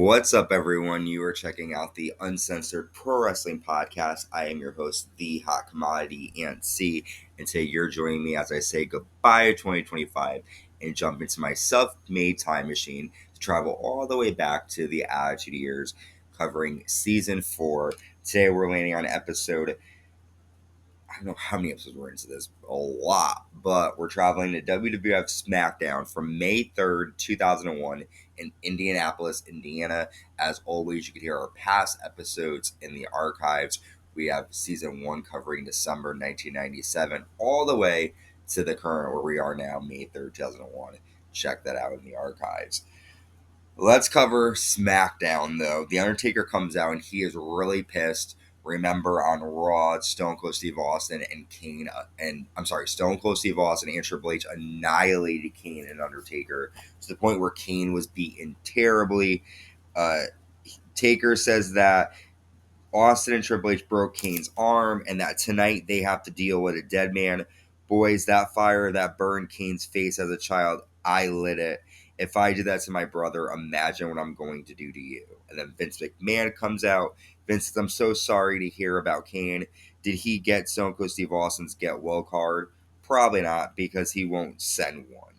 What's up, everyone? You are checking out the Uncensored Pro Wrestling Podcast. I am your host, The Hot Commodity, and C. And today you're joining me as I say goodbye to 2025 and jump into my self-made time machine to travel all the way back to the Attitude Years, covering Season 4. Today we're landing on episode, I don't know how many episodes we're into this, a lot, but we're traveling to WWF SmackDown from May 3rd, 2001 in Indianapolis, Indiana. As always, you can hear our past episodes in the archives. We have season 1 covering December 1997 all the way to the current where we are now, May 3rd, 2001. Check that out in the archives. Let's cover SmackDown, though. The Undertaker comes out and he is really pissed. Remember on Raw, Stone Cold Steve Austin and Stone Cold Steve Austin and Triple H annihilated Kane and Undertaker to the point where Kane was beaten terribly. Taker says that Austin and Triple H broke Kane's arm and that tonight they have to deal with a dead man. Boys, that fire that burned Kane's face as a child, I lit it. If I did that to my brother, imagine what I'm going to do to you. And then Vince McMahon comes out. Vince says, I'm so sorry to hear about Kane. Did he get Stone Cold Steve Austin's get well card? Probably not, because he won't send one.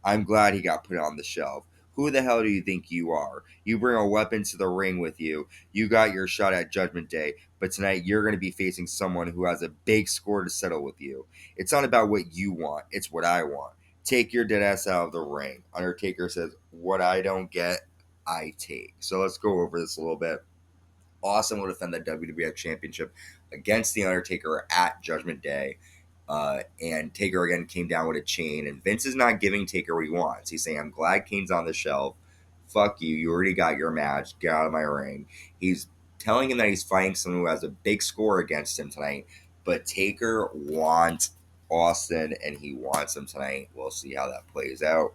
I'm glad he got put on the shelf. Who the hell do you think you are? You bring a weapon to the ring with you. You got your shot at Judgment Day, but tonight you're going to be facing someone who has a big score to settle with you. It's not about what you want. It's what I want. Take your dead ass out of the ring. Undertaker says, what I don't get, I take. So let's go over this a little bit. Austin will defend the WWF Championship against The Undertaker at Judgment Day. And Taker again came down with a chain. And Vince is not giving Taker what he wants. He's saying, I'm glad Kane's on the shelf. Fuck you. You already got your match. Get out of my ring. He's telling him that he's fighting someone who has a big score against him tonight. But Taker wants Austin, and he wants him tonight. We'll see how that plays out.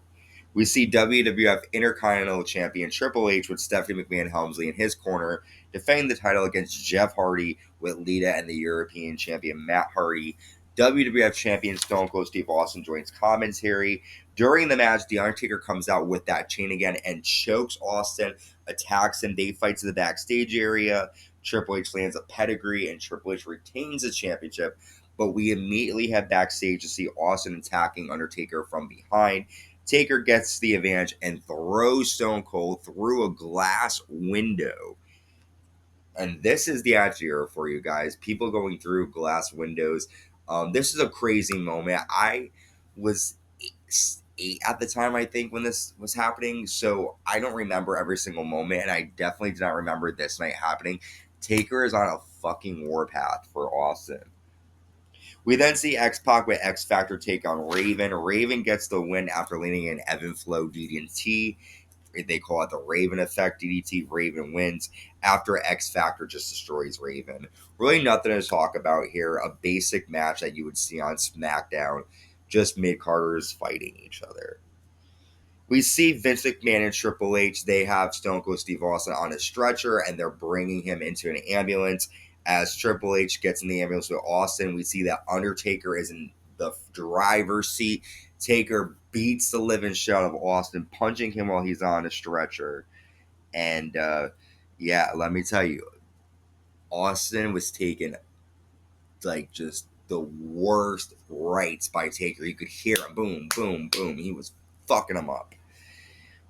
We see WWF Intercontinental Champion Triple H with Stephanie McMahon-Helmsley in his corner, defending the title against Jeff Hardy with Lita and the European Champion Matt Hardy. WWF Champion Stone Cold Steve Austin joins commentary. During the match, The Undertaker comes out with that chain again and chokes Austin, attacks him. They fight to the backstage area. Triple H lands a pedigree, and Triple H retains the championship. But we immediately head backstage to see Austin attacking Undertaker from behind. Taker gets the advantage and throws Stone Cold through a glass window. And this is the Attitude Era for you guys. People going through glass windows. This is a crazy moment. I was 8 at the time, I think, when this was happening. So I don't remember every single moment. And I definitely do not remember this night happening. Taker is on a fucking warpath for Austin. We then see X-Pac with X Factor take on Raven. Raven gets the win after leaning in Evan Flow DDT. They call it the Raven effect. DDT, Raven wins after X Factor just destroys Raven. Really nothing to talk about here. A basic match that you would see on SmackDown. Just mid-carders fighting each other. We see Vince McMahon and Triple H. They have Stone Cold Steve Austin on a stretcher, and they're bringing him into an ambulance. As Triple H gets in the ambulance with Austin, we see that Undertaker is in the driver's seat. Taker beats the living shit out of Austin, punching him while he's on a stretcher. And, let me tell you, Austin was taking, just the worst rights by Taker. You could hear him, boom, boom, boom. He was fucking him up.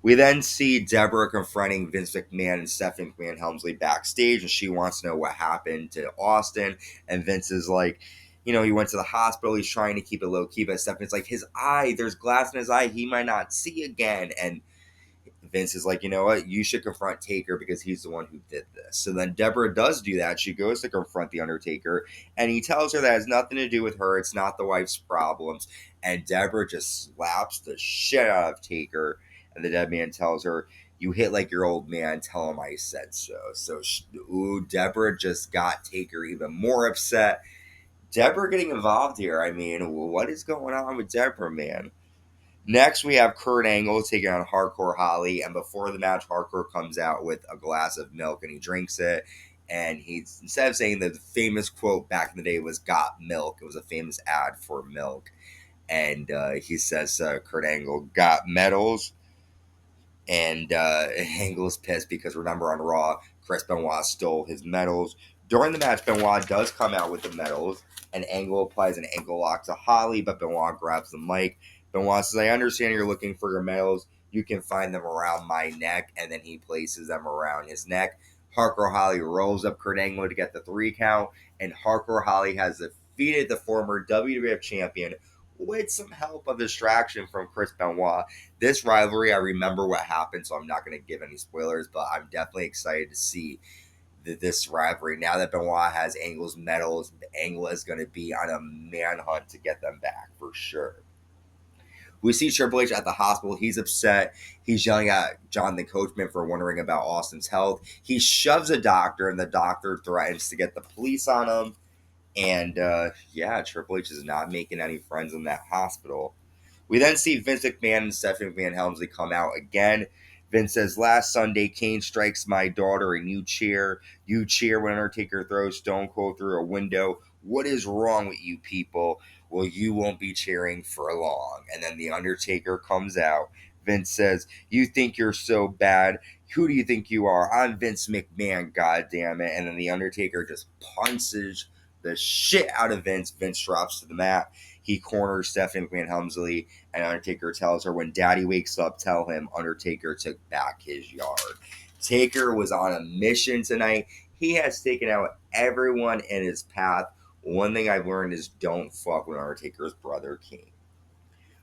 We then see Debra confronting Vince McMahon and Stephanie McMahon-Helmsley backstage, and she wants to know what happened to Austin. And Vince is like, he went to the hospital. He's trying to keep it low-key, but Stephanie's like, his eye, there's glass in his eye. He might not see again. And Vince is like, you know what? You should confront Taker because he's the one who did this. So then Debra does do that. She goes to confront The Undertaker, and he tells her that has nothing to do with her. It's not the wife's problems. And Debra just slaps the shit out of Taker. And the Deadman tells her, you hit like your old man, tell him I said so. So, Debra just got Taker even more upset. Debra getting involved here. I mean, what is going on with Debra, man? Next, we have Kurt Angle taking on Hardcore Holly. And before the match, Hardcore comes out with a glass of milk and he drinks it. And he's, instead of saying the famous quote back in the day was got milk, it was a famous ad for milk. And he says, Kurt Angle, got medals? And Angle's pissed because remember on Raw, Chris Benoit stole his medals. During the match, Benoit does come out with the medals, and Angle applies an ankle lock to Holly, but Benoit grabs the mic. Benoit says, I understand you're looking for your medals. You can find them around my neck, and then he places them around his neck. Hardcore Holly rolls up Kurt Angle to get the 3 count, and Hardcore Holly has defeated the former WWF champion with some help of distraction from Chris Benoit. This rivalry, I remember what happened, so I'm not going to give any spoilers, but I'm definitely excited to see this rivalry. Now that Benoit has Angle's medals, Angle is going to be on a manhunt to get them back for sure. We see Triple H at the hospital. He's upset. He's yelling at Jonathan Coachman for wondering about Austin's health. He shoves a doctor, and the doctor threatens to get the police on him. And Triple H is not making any friends in that hospital. We then see Vince McMahon and Stephanie McMahon-Helmsley come out again. Vince says, last Sunday, Kane strikes my daughter and you cheer. You cheer when Undertaker throws Stone Cold through a window. What is wrong with you people? Well, you won't be cheering for long. And then the Undertaker comes out. Vince says, you think you're so bad. Who do you think you are? I'm Vince McMahon, goddammit. And then the Undertaker just punches the shit out of Vince. Vince drops to the mat. He corners Stephanie McMahon-Helmsley, and Undertaker tells her, when Daddy wakes up, tell him Undertaker took back his yard. Taker was on a mission tonight. He has taken out everyone in his path. One thing I've learned is don't fuck with Undertaker's brother King.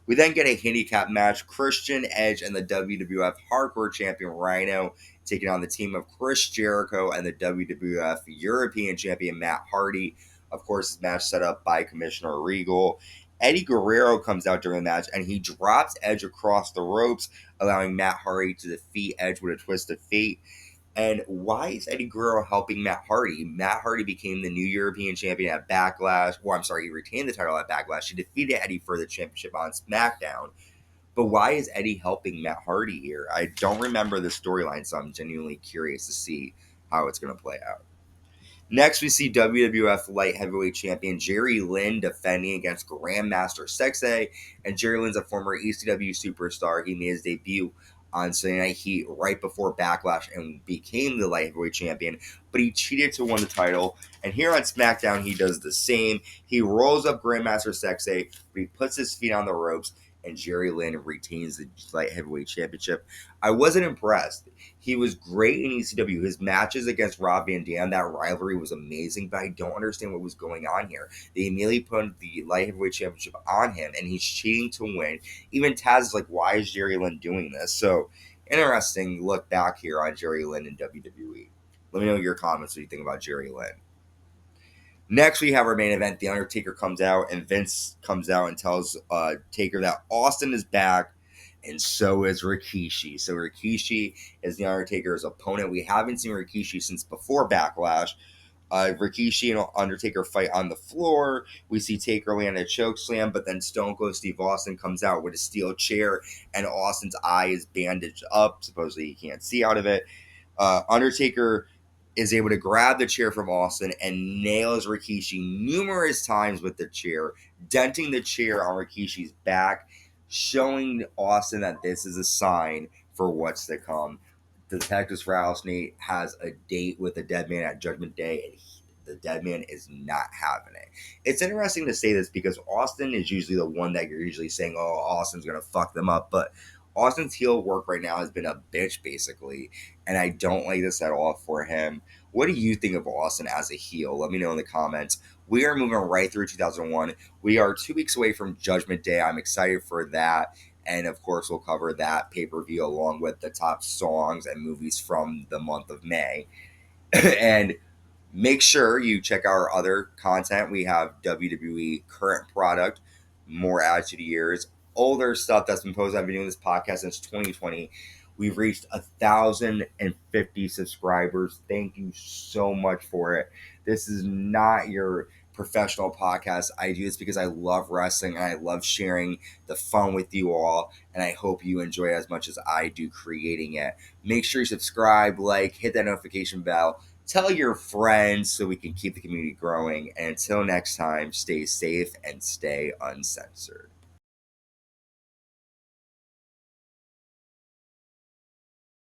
We then get a handicap match. Christian, Edge, and the WWF Hardcore Champion Rhyno taking on the team of Chris Jericho and the WWF European Champion Matt Hardy. Of course, this match set up by Commissioner Regal. Eddie Guerrero comes out during the match and he drops Edge across the ropes, allowing Matt Hardy to defeat Edge with a twist of fate. And why is Eddie Guerrero helping Matt Hardy? Matt Hardy became the new European champion at Backlash. Well, I'm sorry, he retained the title at Backlash. He defeated Eddie for the championship on SmackDown. But why is Eddie helping Matt Hardy here? I don't remember the storyline, so I'm genuinely curious to see how it's going to play out. Next, we see WWF Light Heavyweight Champion Jerry Lynn defending against Grandmaster Sexay. And Jerry Lynn's a former ECW superstar. He made his debut on Sunday Night Heat right before Backlash and became the Light Heavyweight Champion. But he cheated to win the title. And here on SmackDown, he does the same. He rolls up Grandmaster Sexay, but he puts his feet on the ropes, and Jerry Lynn retains the Light Heavyweight Championship. I wasn't impressed. He was great in ECW. His matches against Rob Van Dam, that rivalry was amazing, but I don't understand what was going on here. They immediately put the Light Heavyweight Championship on him, and he's cheating to win. Even Taz is like, why is Jerry Lynn doing this? So, interesting look back here on Jerry Lynn in WWE. Let me know your comments what you think about Jerry Lynn. Next, we have our main event. The Undertaker comes out, and Vince comes out and tells Taker that Austin is back, and so is Rikishi. So Rikishi is the Undertaker's opponent. We haven't seen Rikishi since before Backlash. Rikishi and Undertaker fight on the floor. We see Taker land a choke slam, but then Stone Cold Steve Austin comes out with a steel chair, and Austin's eye is bandaged up. Supposedly he can't see out of it. Undertaker is able to grab the chair from Austin and nails Rikishi numerous times with the chair, denting the chair on Rikishi's back, showing Austin that this is a sign for what's to come. Detective Rattlesnake has a date with the Deadman at Judgment Day, and the Deadman is not having it. It's interesting to say this because Austin is usually the one that you're usually saying, oh, Austin's going to fuck them up, but Austin's heel work right now has been a bitch, basically, and I don't like this at all for him. What do you think of Austin as a heel? Let me know in the comments. We are moving right through 2001. We are 2 weeks away from Judgment Day. I'm excited for that. And of course, we'll cover that pay-per-view along with the top songs and movies from the month of May. And make sure you check out our other content. We have WWE current product, more Attitude Years, older stuff that's been posted. I've been doing this podcast since 2020. We've reached 1,050 subscribers. Thank you so much for it. This is not your professional podcast. I do this because I love wrestling and I love sharing the fun with you all. And I hope you enjoy it as much as I do creating it. Make sure you subscribe, like, hit that notification bell. Tell your friends so we can keep the community growing. And until next time, stay safe and stay uncensored.